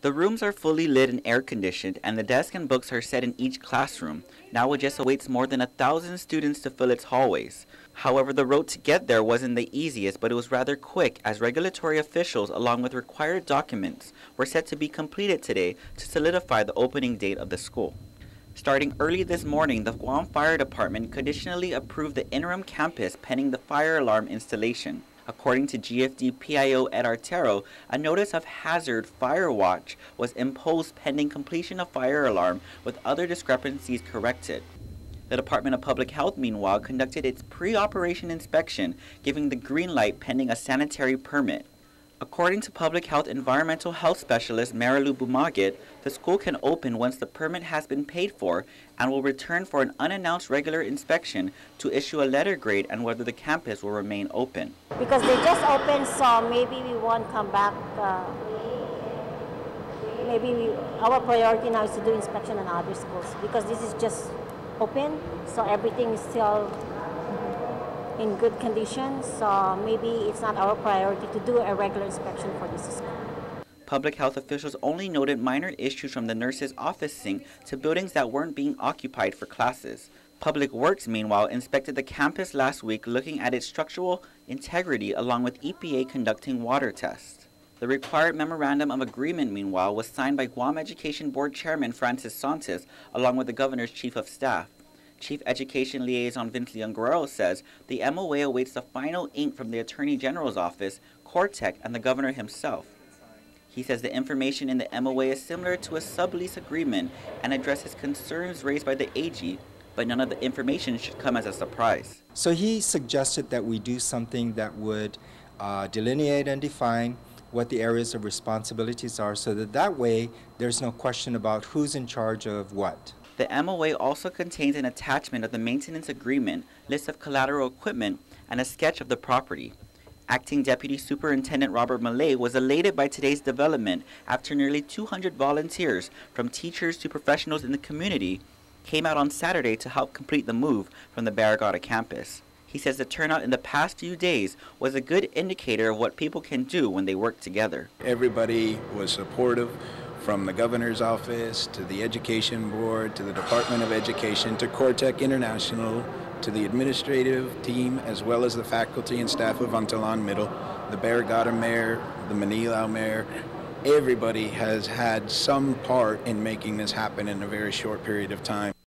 The rooms are fully lit and air-conditioned, and the desks and books are set in each classroom. Now it just awaits more than 1,000 students to fill its hallways. However, the road to get there wasn't the easiest, but it was rather quick, as regulatory officials, along with required documents, were set to be completed today to solidify the opening date of the school. Starting early this morning, the Guam Fire Department conditionally approved the interim campus pending the fire alarm installation. According to GFD PIO Ed Artero, a notice of hazard fire watch was imposed pending completion of fire alarm with other discrepancies corrected. The Department of Public Health, meanwhile, conducted its pre-operation inspection, giving the green light pending a sanitary permit. According to Public Health Environmental Health Specialist Marilu Bumagit, the school can open once the permit has been paid for and will return for an unannounced regular inspection to issue a letter grade on whether the campus will remain open. Because they just opened, so maybe we won't come back. Our priority now is to do inspection on other schools because this is just open, so everything is still in good condition, so maybe it's not our priority to do a regular inspection for this school. Public health officials only noted minor issues from the nurse's office sink to buildings that weren't being occupied for classes. Public Works, meanwhile, inspected the campus last week looking at its structural integrity along with EPA conducting water tests. The required memorandum of agreement, meanwhile, was signed by Guam Education Board Chairman Francis Santos along with the governor's chief of staff. Chief Education Liaison Vince Leon Guerrero says the MOA awaits the final ink from the Attorney General's office, Cortec, and the governor himself. He says the information in the MOA is similar to a sublease agreement and addresses concerns raised by the AG, but none of the information should come as a surprise. So he suggested that we do something that would delineate and define what the areas of responsibilities are so that way there's no question about who's in charge of what. The MOA also contains an attachment of the maintenance agreement, list of collateral equipment, and a sketch of the property. Acting Deputy Superintendent Robert Malay was elated by today's development after nearly 200 volunteers, from teachers to professionals in the community, came out on Saturday to help complete the move from the Barrigada campus. He says the turnout in the past few days was a good indicator of what people can do when they work together. Everybody was supportive, from the governor's office to the education board to the Department of Education to Cortec International to the administrative team as well as the faculty and staff of Untalan Middle, the Barrigada mayor, the Manilao mayor. Everybody has had some part in making this happen in a very short period of time.